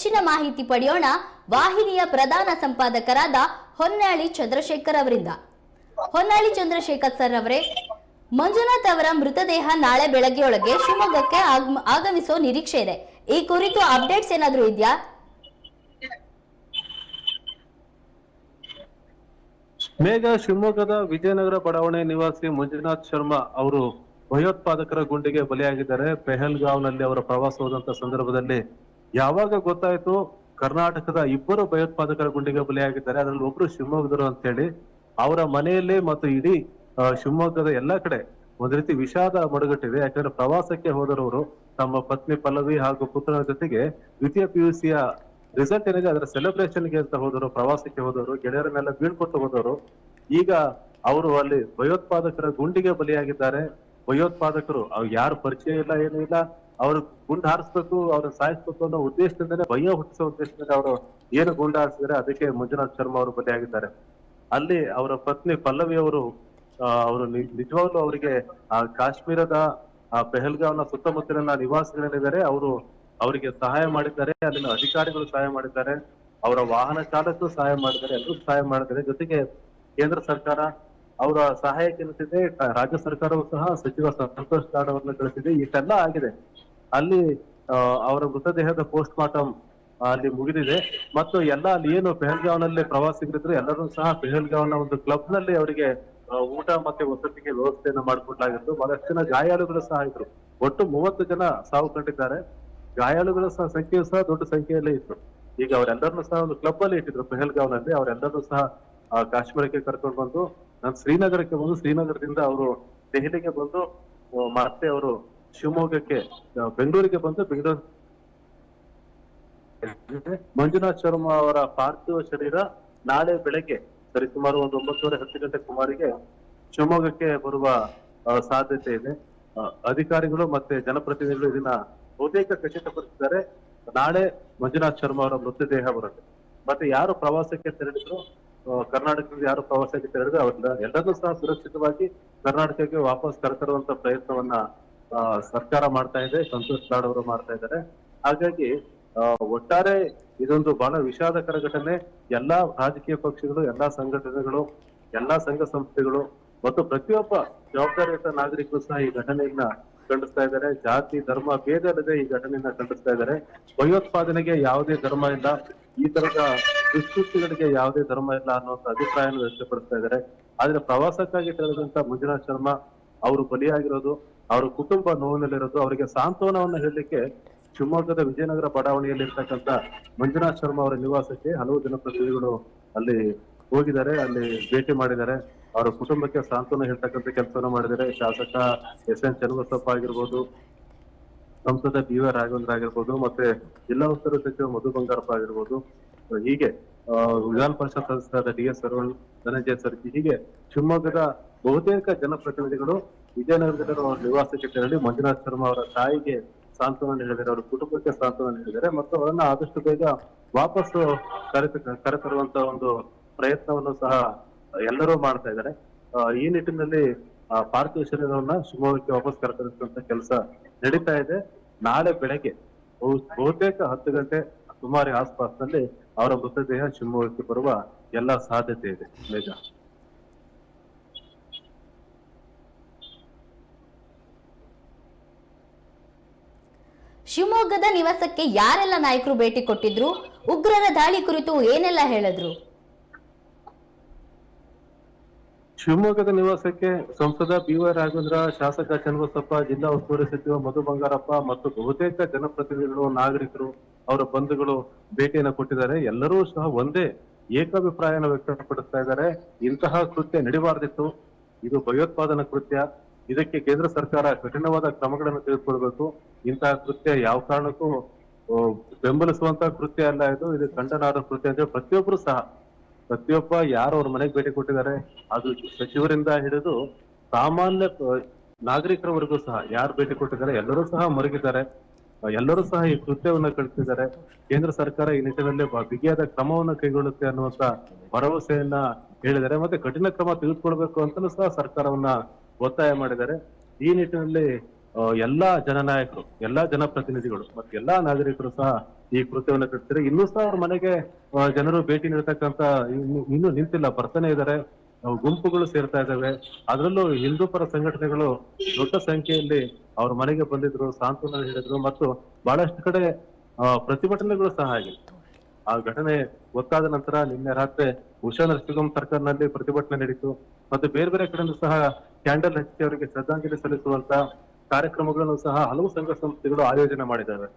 ಹೆಚ್ಚಿನ ಮಾಹಿತಿ ಪಡೆಯೋಣ ವಾಹಿನಿಯ ಪ್ರಧಾನ ಸಂಪಾದಕರಾದ ಹೊನ್ನಾಳಿ ಚಂದ್ರಶೇಖರ್ ಅವರಿಂದ. ಹೊನ್ನಾಳಿ ಚಂದ್ರಶೇಖರ್ ಸರ್ ಅವರೇ, ಮಂಜುನಾಥ್ ಅವರ ಮೃತದೇಹ ನಾಳೆ ಬೆಳಗ್ಗೆಯೊಳಗೆ ಶಿವಮೊಗ್ಗಕ್ಕೆ ಆಗಮಿಸೋ ನಿರೀಕ್ಷೆ ಇದೆ. ಈ ಕುರಿತು ಅಪ್ಡೇಟ್ಸ್ ಏನಾದರೂ ಇದೆಯಾ? ಮೇಘ, ಶಿವಮೊಗ್ಗದ ವಿಜಯನಗರ ಬಡಾವಣೆ ನಿವಾಸಿ ಮಂಜುನಾಥ್ ಶರ್ಮಾ ಅವರು ಭಯೋತ್ಪಾದಕರ ಗುಂಡಿಗೆ ಬಲಿಯಾಗಿದ್ದಾರೆ. ಪೆಹಲ್ಗಾವ್ನಲ್ಲಿ ಅವರ ಪ್ರವಾಸ ಹೋದಂತ ಸಂದರ್ಭದಲ್ಲಿ ಯಾವಾಗ ಗೊತ್ತಾಯ್ತು ಕರ್ನಾಟಕದ ಇಬ್ಬರು ಭಯೋತ್ಪಾದಕರ ಗುಂಡಿಗೆ ಬಲಿಯಾಗಿದ್ದಾರೆ, ಅದರಲ್ಲಿ ಒಬ್ರು ಶಿವಮೊಗ್ಗದರು ಅಂತ ಹೇಳಿ ಅವರ ಮನೆಯಲ್ಲಿ ಮತ್ತು ಇಡೀ ಶಿವಮೊಗ್ಗದ ಎಲ್ಲಾ ಕಡೆ ಒಂದ್ ರೀತಿ ವಿಷಾದ ಮಡುಗಟ್ಟಿದೆ. ಯಾಕಂದ್ರೆ ಪ್ರವಾಸಕ್ಕೆ ಹೋದರವರು ತಮ್ಮ ಪತ್ನಿ ಪಲ್ಲವಿ ಹಾಗೂ ಪುತ್ರನ ಜೊತೆಗೆ ದ್ವಿತೀಯ PUCಯ ರಿಸಲ್ಟ್ ಏನಿದೆ ಅದರ ಸೆಲೆಬ್ರೇಷನ್ಗೆ ಅಂತ ಹೋದವರು, ಪ್ರವಾಸಕ್ಕೆ ಹೋದವರು, ಗೆಳೆಯರನ್ನೆಲ್ಲ ಬೀಳ್ಕೊಟ್ಟು ಹೋದವರು ಈಗ ಅವರು ಅಲ್ಲಿ ಭಯೋತ್ಪಾದಕರ ಗುಂಡಿಗೆ ಬಲಿಯಾಗಿದ್ದಾರೆ. ಭಯೋತ್ಪಾದಕರು ಯಾರು ಪರಿಚಯ ಇಲ್ಲ, ಏನೂ ಇಲ್ಲ, ಅವ್ರು ಗುಂಡು ಹಾರಿಸ್ಬೇಕು, ಅವ್ರನ್ನ ಸಾಯಿಸ್ಬೇಕು ಅನ್ನೋ ಉದ್ದೇಶದಿಂದಲೇ, ಭಯ ಹುಟ್ಟಿಸೋ ಉದ್ದೇಶದಿಂದ ಅವರು ಏನು ಗುಂಡು ಹಾರಿಸಿದ್ರೆ ಅದಕ್ಕೆ ಮಂಜುನಾಥ್ ಶರ್ಮಾ ಅವರು ಬಲಿಯಾಗಿದ್ದಾರೆ. ಅಲ್ಲಿ ಅವರ ಪತ್ನಿ ಪಲ್ಲವಿ ಅವರು ನಿಜವಾಗ್ಲೂ ಅವರಿಗೆ ಆ ಕಾಶ್ಮೀರದ ಆ ಪೆಹಲ್ಗಾವ್ನ ಸುತ್ತಮುತ್ತಲಿನ ನಿವಾಸಿಗಳಿದ್ದಾರೆ, ಅವರಿಗೆ ಸಹಾಯ ಮಾಡಿದ್ದಾರೆ, ಅಲ್ಲಿನ ಅಧಿಕಾರಿಗಳು ಸಹಾಯ ಮಾಡಿದ್ದಾರೆ, ಅವರ ವಾಹನ ಚಾಲಕರು ಸಹಾಯ ಮಾಡಿದ್ದಾರೆ, ಎಲ್ಲರೂ ಸಹಾಯ ಮಾಡಿದ್ದಾರೆ. ಜೊತೆಗೆ ಕೇಂದ್ರ ಸರ್ಕಾರ ಅವರ ಸಹಾಯಕ್ಕೆ ನಿಂತಿದೆ, ರಾಜ್ಯ ಸರ್ಕಾರವೂ ಸಹ ಸಚಿವ ಸಂತೋಷ್ ಲಾಡ್ ಅವರನ್ನ ಕಳಿಸಿದೆ. ಇಷ್ಟೆಲ್ಲ ಆಗಿದೆ. ಅಲ್ಲಿ ಅವರ ಮೃತದೇಹದ ಪೋಸ್ಟ್ ಮಾರ್ಟಮ್ ಅಲ್ಲಿ ಮುಗಿದಿದೆ ಮತ್ತು ಎಲ್ಲ ಅಲ್ಲಿ ಏನು ಪೆಹಲ್ಗಾವ್ನಲ್ಲಿ ಪ್ರವಾಸಿಗರಿದ್ರು ಎಲ್ಲರೂ ಸಹ ಪೆಹಲ್ಗಾವ್ನ ಒಂದು ಕ್ಲಬ್ ನಲ್ಲಿ ಅವರಿಗೆ ಊಟ ಮತ್ತೆ ವಸತಿಗೆ ವ್ಯವಸ್ಥೆಯನ್ನ ಮಾಡಿಕೊಡ್ಲಾಗಿತ್ತು. ಬಹಳಷ್ಟು ಜನ ಗಾಯಾಳುಗಳು ಸಹ ಇದ್ರು. ಒಟ್ಟು 30 ಜನ ಸಾವು ಕಂಡಿದ್ದಾರೆ. ಗಾಯಾಳುಗಳ ಸಂಖ್ಯೆಯು ಸಹ ದೊಡ್ಡ ಸಂಖ್ಯೆಯಲ್ಲೇ ಇತ್ತು. ಈಗ ಅವರೆಲ್ಲರನ್ನೂ ಸಹ ಒಂದು ಕ್ಲಬ್ ಅಲ್ಲಿ ಇಟ್ಟಿದ್ರು ಪೆಹಲ್ಗಾವ್ನಲ್ಲಿ. ಅವರೆಲ್ಲರೂ ಸಹ ಕಾಶ್ಮೀರಕ್ಕೆ ಕರ್ಕೊಂಡು ಬಂದು ಶ್ರೀನಗರಕ್ಕೆ ಬಂದು, ಶ್ರೀನಗರದಿಂದ ಅವರು ದೆಹಲಿಗೆ ಬಂದು ಮತ್ತೆ ಅವರು ಶಿವಮೊಗ್ಗಕ್ಕೆ ಬೆಂಗಳೂರಿಗೆ ಬಂದು ಮಂಜುನಾಥ್ ಶರ್ಮಾ ಅವರ ಪಾರ್ಥಿವ ಶರೀರ ನಾಳೆ ಬೆಳಗ್ಗೆ ಸರಿಸುಮಾರು ಒಂದು 9:30-10 ಗಂಟೆ ಸುಮಾರಿಗೆ ಶಿವಮೊಗ್ಗಕ್ಕೆ ಬರುವ ಸಾಧ್ಯತೆ ಇದೆ. ಅಧಿಕಾರಿಗಳು ಮತ್ತೆ ಜನಪ್ರತಿನಿಧಿಗಳು ಇದನ್ನ ಬಹುತೇಕ ಖಚಿತಪಡಿಸಿದ್ದಾರೆ. ನಾಳೆ ಮಂಜುನಾಥ್ ಶರ್ಮಾ ಅವರ ಮೃತದೇಹ ಬರುತ್ತೆ. ಮತ್ತೆ ಯಾರು ಪ್ರವಾಸಕ್ಕೆ ತೆರಳಿದ್ರು, ಕರ್ನಾಟಕದಿಂದ ಯಾರು ಪ್ರವಾಸಕ್ಕೆ ತೆರಳಿದ್ರು ಎಲ್ಲರೂ ಸಹ ಸುರಕ್ಷಿತವಾಗಿ ಕರ್ನಾಟಕಕ್ಕೆ ವಾಪಸ್ ಕರೆತರುವಂತ ಪ್ರಯತ್ನವನ್ನ ಸರ್ಕಾರ ಮಾಡ್ತಾ ಇದೆ, ಸಂತೋಷ್ ಲಾಡ್ ಅವರು ಮಾಡ್ತಾ ಇದ್ದಾರೆ. ಹಾಗಾಗಿ ಒಟ್ಟಾರೆ ಇದೊಂದು ಬಹಳ ವಿಷಾದಕರ ಘಟನೆ. ಎಲ್ಲಾ ರಾಜಕೀಯ ಪಕ್ಷಗಳು, ಎಲ್ಲಾ ಸಂಘಟನೆಗಳು, ಎಲ್ಲಾ ಸಂಘ ಸಂಸ್ಥೆಗಳು ಮತ್ತು ಪ್ರತಿಯೊಬ್ಬ ಜವಾಬ್ದಾರಿಯುತ ನಾಗರಿಕರು ಸಹ ಈ ಘಟನೆಯನ್ನ ಖಂಡಿಸ್ತಾ ಇದ್ದಾರೆ. ಜಾತಿ ಧರ್ಮ ಭೇದ ಇಲ್ಲದೆ ಈ ಘಟನೆಯನ್ನ ಖಂಡಿಸ್ತಾ ಇದ್ದಾರೆ. ಭಯೋತ್ಪಾದನೆಗೆ ಯಾವುದೇ ಧರ್ಮ ಇಲ್ಲ, ಈ ತರದ ದುಷ್ಕೃತ್ಯಗಳಿಗೆ ಯಾವುದೇ ಧರ್ಮ ಇಲ್ಲ ಅನ್ನುವಂಥ ಅಭಿಪ್ರಾಯವನ್ನು ವ್ಯಕ್ತಪಡಿಸ್ತಾ ಇದ್ದಾರೆ. ಆದ್ರೆ ಪ್ರವಾಸಕ್ಕಾಗಿ ತೆರಳಿದಂತ ಮಂಜುನಾಥ್ ಶರ್ಮಾ ಅವರು ಬಲಿಯಾಗಿರೋದು, ಅವರ ಕುಟುಂಬ ನೋವಿನಲ್ಲಿರೋದು, ಅವರಿಗೆ ಸಾಂತ್ವನವನ್ನು ಹೇಳಲಿಕ್ಕೆ ಶಿವಮೊಗ್ಗದ ವಿಜಯನಗರ ಬಡಾವಣೆಯಲ್ಲಿ ಇರ್ತಕ್ಕಂಥ ಮಂಜುನಾಥ್ ಶರ್ಮಾ ಅವರ ನಿವಾಸಕ್ಕೆ ಹಲವು ಜನಪ್ರತಿನಿಧಿಗಳು ಅಲ್ಲಿ ಹೋಗಿದ್ದಾರೆ, ಅಲ್ಲಿ ಭೇಟಿ ಮಾಡಿದ್ದಾರೆ. ಅವರ ಕುಟುಂಬಕ್ಕೆ ಸಾಂತ್ವನ ಹೇಳ್ತಕ್ಕಂಥ ಕೆಲಸವನ್ನು ಮಾಡಿದ್ದಾರೆ. ಶಾಸಕ SN ಚನ್ನಬಸಪ್ಪ ಆಗಿರ್ಬೋದು, ಸಂಸದ BY ರಾಘವೇಂದ್ರ ಆಗಿರ್ಬೋದು, ಮತ್ತೆ ಜಿಲ್ಲಾ ಉಸ್ತುವಾರಿ ಸಚಿವ ಮಧು ಬಂಗಾರಪ್ಪ ಆಗಿರ್ಬೋದು, ಹೀಗೆ ವಿಧಾನ ಪರಿಷತ್ ಸದಸ್ಯರಾದ DS ಅರುಣ್, ಧನಂಜಯ ಸರ್ಜಿ, ಹೀಗೆ ಶಿವಮೊಗ್ಗದ ಬಹುತೇಕ ಜನಪ್ರತಿನಿಧಿಗಳು ವಿಜಯನಗರದಲ್ಲಿರುವ ಅವರ ನಿವಾಸಕ್ಕೆ ತೆರಳಿ ಮಂಜುನಾಥ್ ಶರ್ಮಾ ಅವರ ತಾಯಿಗೆ ಸಾಂತ್ವನ ನೀಡಿದ್ದಾರೆ, ಅವರ ಕುಟುಂಬಕ್ಕೆ ಸಾಂತ್ವನ ನೀಡಿದ್ದಾರೆ ಮತ್ತು ಅವರನ್ನ ಆದಷ್ಟು ಬೇಗ ವಾಪಸ್ಸು ಕರೆತರುವಂತ ಒಂದು ಪ್ರಯತ್ನವನ್ನು ಸಹ ಎಲ್ಲರೂ ಮಾಡ್ತಾ ಇದ್ದಾರೆ. ಈ ನಿಟ್ಟಿನಲ್ಲಿ ಪಾರ್ಥಿವ ಶರೀರವನ್ನ ಶಿವಮೊಗ್ಗಕ್ಕೆ ವಾಪಸ್ ಕರೆತರಿಸುವಂತ ಕೆಲಸ ನಡೀತಾ ಇದೆ. ನಾಳೆ ಬೆಳಗ್ಗೆ ಬಹುತೇಕ 10 ಗಂಟೆ ಸುಮಾರು ಆಸ್ಪಾಸ್ನಲ್ಲಿ ಅವರ ಮೃತದೇಹ ಶಿವಮೊಗ್ಗಕ್ಕೆ ಬರುವ ಎಲ್ಲಾ ಸಾಧ್ಯತೆ ಇದೆ. ಮೇಘ, ಶಿವಮೊಗ್ಗದ ನಿವಾಸಕ್ಕೆ ಯಾರೆಲ್ಲ ನಾಯಕರು ಭೇಟಿ ಕೊಟ್ಟಿದ್ರು? ಉಗ್ರರ ದಾಳಿ ಕುರಿತು ಏನೆಲ್ಲ ಹೇಳಿದ್ರು? ಶಿವಮೊಗ್ಗದ ನಿವಾಸಕ್ಕೆ ಸಂಸದ BY ರಾಘವೇಂದ್ರ, ಶಾಸಕ ಚನ್ನಬಸಪ್ಪ, ಜಿಲ್ಲಾ ಉಸ್ತುವಾರಿ ಸಚಿವ ಮಧು ಬಂಗಾರಪ್ಪ ಮತ್ತು ಬಹುತೇಕ ಜನಪ್ರತಿನಿಧಿಗಳು, ನಾಗರಿಕರು, ಅವರ ಬಂಧುಗಳು ಭೇಟಿಯನ್ನು ಕೊಟ್ಟಿದ್ದಾರೆ. ಎಲ್ಲರೂ ಸಹ ಒಂದೇ ಏಕಾಭಿಪ್ರಾಯನ ವ್ಯಕ್ತಪಡಿಸ್ತಾ ಇದ್ದಾರೆ. ಇಂತಹ ಕೃತ್ಯ ನಡಿಬಾರ್ದಿತ್ತು, ಇದು ಭಯೋತ್ಪಾದನಾ ಕೃತ್ಯ, ಇದಕ್ಕೆ ಕೇಂದ್ರ ಸರ್ಕಾರ ಕಠಿಣವಾದ ಕ್ರಮಗಳನ್ನು ತೆಗೆದುಕೊಳ್ಬೇಕು. ಇಂತಹ ಕೃತ್ಯ ಯಾವ ಕಾರಣಕ್ಕೂ ಬೆಂಬಲಿಸುವಂತ ಕೃತ್ಯ ಅಲ್ಲ, ಇದು ಖಂಡನಾರ್ಹ ಕೃತ್ಯ ಅಂತ ಪ್ರತಿಯೊಬ್ಬ ಯಾರು ಅವ್ರ ಮನೆಗೆ ಭೇಟಿ ಕೊಟ್ಟಿದ್ದಾರೆ, ಅದು ಸಚಿವರಿಂದ ಹಿಡಿದು ಸಾಮಾನ್ಯ ನಾಗರಿಕರವರೆಗೂ ಸಹ ಯಾರು ಭೇಟಿ ಕೊಟ್ಟಿದ್ದಾರೆ ಎಲ್ಲರೂ ಸಹ ಮರುಗಿದ್ದಾರೆ. ಎಲ್ಲರೂ ಸಹ ಈ ಕೃತ್ಯವನ್ನು ಕಳಿಸಿದ್ದಾರೆ. ಕೇಂದ್ರ ಸರ್ಕಾರ ಈ ನಿಟ್ಟಿನಲ್ಲಿ ಬಿಗಿಯಾದ ಕ್ರಮವನ್ನು ಕೈಗೊಳ್ಳುತ್ತೆ ಅನ್ನುವಂತ ಭರವಸೆಯನ್ನ ಹೇಳಿದ್ದಾರೆ. ಮತ್ತೆ ಕಠಿಣ ಕ್ರಮ ತೆಗೆದುಕೊಳ್ಬೇಕು ಅಂತಲೂ ಸಹ ಸರ್ಕಾರವನ್ನ ಒತ್ತಾಯ ಮಾಡಿದ್ದಾರೆ. ಈ ನಿಟ್ಟಿನಲ್ಲಿ ಎಲ್ಲಾ ಜನನಾಯಕರು, ಎಲ್ಲಾ ಜನಪ್ರತಿನಿಧಿಗಳು ಮತ್ತೆ ಎಲ್ಲಾ ನಾಗರಿಕರು ಸಹ ಈ ಕೃತ್ಯವನ್ನು ಕಟ್ಟಿದ್ರೆ ಇನ್ನೂ ಸಹ ಅವ್ರ ಮನೆಗೆ ಜನರು ಭೇಟಿ ನೀಡತಕ್ಕಂತ ಇನ್ನೂ ನಿಂತಿಲ್ಲ, ಬರ್ತಾನೆ ಇದ್ದಾರೆ. ಗುಂಪುಗಳು ಸೇರ್ತಾ ಇದ್ದಾವೆ. ಅದರಲ್ಲೂ ಹಿಂದೂ ಪರ ಸಂಘಟನೆಗಳು ದೊಡ್ಡ ಸಂಖ್ಯೆಯಲ್ಲಿ ಅವ್ರ ಮನೆಗೆ ಬಂದಿದ್ರು, ಸಾಂತ್ವನ ಹೇಳಿದ್ರು ಮತ್ತು ಬಹಳಷ್ಟು ಕಡೆ ಪ್ರತಿಭಟನೆಗಳು ಸಹ ಆಗಿದೆ. ಆ ಘಟನೆ ಗೊತ್ತಾದ ನಂತರ ನಿನ್ನೆ ರಾತ್ರಿ ಉಷಾ ನರಸಿಂಹಂ ಸರ್ಕಲ್ನಲ್ಲಿ ಪ್ರತಿಭಟನೆ ನಡೀತು. ಮತ್ತೆ ಬೇರೆ ಬೇರೆ ಕಡೆಯಿಂದ ಸಹ ಕ್ಯಾಂಡಲ್ ಹಚ್ಚಿ ಅವರಿಗೆ ಶ್ರದ್ಧಾಂಜಲಿ ಸಲ್ಲಿಸುವಂತ ಕಾರ್ಯಕ್ರಮಗಳನ್ನು ಸಹ ಹಲವು ಸಂಘ ಸಂಸ್ಥೆಗಳು ಆಯೋಜನೆ ಮಾಡಿದ್ದಾವೆ.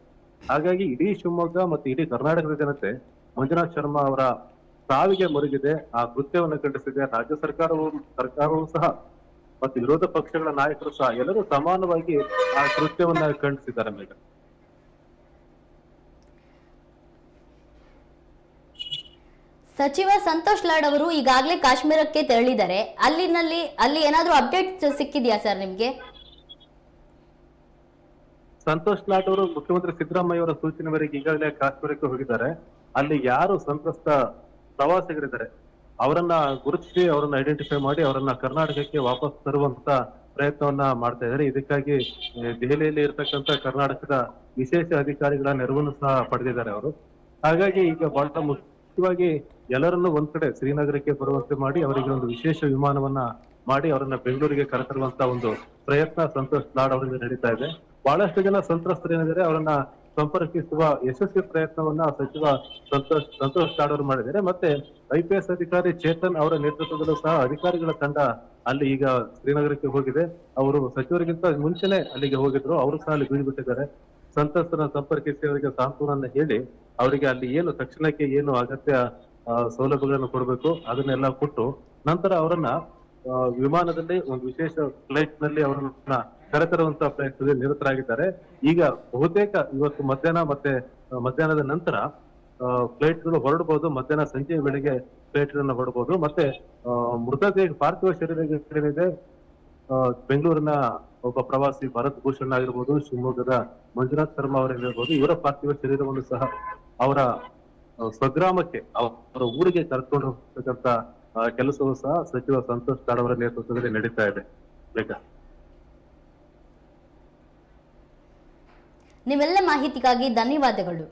ಹಾಗಾಗಿ ಇಡೀ ಶಿವಮೊಗ್ಗ ಮತ್ತು ಇಡೀ ಕರ್ನಾಟಕದ ಜನತೆ ಮಂಜುನಾಥ್ ಶರ್ಮಾ ಅವರ ಸಾವಿಗೆ ಮರುಗಿದೆ, ಆ ಕೃತ್ಯವನ್ನು ಖಂಡಿಸಿದೆ. ರಾಜ್ಯ ಸರ್ಕಾರವೂ ಸಹ ಮತ್ತು ವಿರೋಧ ಪಕ್ಷಗಳ ನಾಯಕರು ಸಹ ಎಲ್ಲರೂ ಸಮಾನವಾಗಿ ಆ ಕೃತ್ಯವನ್ನ ಖಂಡಿಸಿದ್ದಾರೆ. ಮೇಘ, ಸಚಿವ ಸಂತೋಷ್ ಲಾಡ್ ಅವರು ಈಗಾಗಲೇ ಕಾಶ್ಮೀರಕ್ಕೆ ತೆರಳಿದ್ದಾರೆ. ಅಲ್ಲಿ ಏನಾದ್ರೂ ಅಪ್ಡೇಟ್ ಸಿಕ್ಕಿದ್ಯಾ ಸರ್ ನಿಮ್ಗೆ? ಸಂತೋಷ್ ಲಾಡ್ ಅವರು ಮುಖ್ಯಮಂತ್ರಿ ಸಿದ್ದರಾಮಯ್ಯ ಅವರ ಸೂಚನೆ ಮೇರೆಗೆ ಈಗಾಗಲೇ ಕಾಶ್ಮೀರಕ್ಕೆ ಹೋಗಿದ್ದಾರೆ. ಅಲ್ಲಿ ಯಾರು ಸಂತ್ರಸ್ತ ಪ್ರವಾಸಿಗರಿದ್ದಾರೆ ಅವರನ್ನ ಗುರುತಿಸಿ ಅವರನ್ನ ಐಡೆಂಟಿಫೈ ಮಾಡಿ ಅವರನ್ನ ಕರ್ನಾಟಕಕ್ಕೆ ವಾಪಸ್ ತರುವಂತ ಪ್ರಯತ್ನವನ್ನ ಮಾಡ್ತಾ ಇದ್ದಾರೆ. ಇದಕ್ಕಾಗಿ ದೆಹಲಿಯಲ್ಲಿ ಇರ್ತಕ್ಕಂಥ ಕರ್ನಾಟಕದ ವಿಶೇಷ ಅಧಿಕಾರಿಗಳ ನೆರವನ್ನು ಸಹ ಪಡೆದಿದ್ದಾರೆ ಅವರು. ಹಾಗಾಗಿ ಈಗ ಬಹಳ ಮುಖ್ಯವಾಗಿ ಎಲ್ಲರನ್ನೂ ಒಂದ್ ಕಡೆ ಶ್ರೀನಗರಕ್ಕೆ ಬರುವಂತೆ ಮಾಡಿ ಅವರಿಗೆ ಒಂದು ವಿಶೇಷ ವಿಮಾನವನ್ನ ಮಾಡಿ ಅವರನ್ನ ಬೆಂಗಳೂರಿಗೆ ಕರೆತರುವಂತ ಒಂದು ಪ್ರಯತ್ನ ಸಂತೋಷ್ ಲಾಡ್ ಅವರಿಂದ ನಡೀತಾ ಇದೆ. ಬಹಳಷ್ಟು ಜನ ಸಂತ್ರಸ್ತರೇನಿದ್ದಾರೆ ಅವರನ್ನ ಸಂಪರ್ಕಿಸುವ ಯಶಸ್ವಿ ಪ್ರಯತ್ನವನ್ನ ಸಚಿವ ಸಂತೋಷ್ ಲಾಡ್ ಅವರು ಮಾಡಿದ್ದಾರೆ. ಮತ್ತೆ IPS ಅಧಿಕಾರಿ ಚೇತನ್ ಅವರ ನೇತೃತ್ವದಲ್ಲೂ ಸಹ ಅಧಿಕಾರಿಗಳ ತಂಡ ಅಲ್ಲಿ ಈಗ ಶ್ರೀನಗರಕ್ಕೆ ಹೋಗಿದೆ. ಅವರು ಸಚಿವರಿಗಿಂತ ಮುಂಚೆನೆ ಅಲ್ಲಿಗೆ ಹೋಗಿದ್ರು, ಅವರು ಸಹ ಅಲ್ಲಿ ಬೀಳ್ಬಿಟ್ಟಿದ್ದಾರೆ. ಸಂತ್ರಸ್ತರನ್ನ ಸಂಪರ್ಕಿಸಿ ಅವರಿಗೆ ಸಾಂತ್ವನನ್ನ ಹೇಳಿ ಅವರಿಗೆ ಅಲ್ಲಿ ಏನು ತಕ್ಷಣಕ್ಕೆ ಏನು ಅಗತ್ಯ ಸೌಲಭ್ಯಗಳನ್ನು ಕೊಡಬೇಕು ಅದನ್ನೆಲ್ಲ ಕೊಟ್ಟು ನಂತರ ಅವರನ್ನ ವಿಮಾನದಲ್ಲಿ ಒಂದು ವಿಶೇಷ ಫ್ಲೈಟ್ ನಲ್ಲಿ ಅವರನ್ನ ಕರೆತರುವಂತ ಪ್ರಯತ್ನದಲ್ಲಿ ನಿರತರಾಗಿದ್ದಾರೆ. ಈಗ ಬಹುತೇಕ ಇವತ್ತು ಮಧ್ಯಾಹ್ನ ಮತ್ತೆ ಮಧ್ಯಾಹ್ನದ ನಂತರ ಫ್ಲೈಟ್ ಗಳು ಹೊರಡಬಹುದು, ಮಧ್ಯಾಹ್ನ ಸಂಜೆ ವೇಳೆಗೆ ಫ್ಲೈಟ್ ಗಳನ್ನ ಹೊರಡಬಹುದು. ಮತ್ತೆ ಮೃತದೇಹ ಪಾರ್ಥಿವ ಶರೀರ ಏನಿದೆ ಬೆಂಗಳೂರಿನ ಒಬ್ಬ ಪ್ರವಾಸಿ ಭರತ್ ಭೂಷಣ್ ಆಗಿರ್ಬೋದು, ಶಿವಮೊಗ್ಗದ ಮಂಜುನಾಥ್ ಶರ್ಮಾ ಅವರಿರ್ಬೋದು, ಇವರ ಪಾರ್ಥಿವ ಶರೀರವನ್ನು ಸಹ ಅವರ ಸ್ವಗ್ರಾಮಕ್ಕೆ ಅವರ ಊರಿಗೆ ಕರೆದುಕೊಂಡು ಹೋಗ್ತಕ್ಕಂತ ಕೆಲಸವೂ ಸಹ ಸಚಿವ ಸಂತೋಷ್ ಲಾಡ್ ಅವರ ನೇತೃತ್ವದಲ್ಲಿ ನಡೀತಾ ಇದೆ. ನಿಮ್ಮೆಲ್ಲ ಮಾಹಿತಿಗಾಗಿ ಧನ್ಯವಾದಗಳು.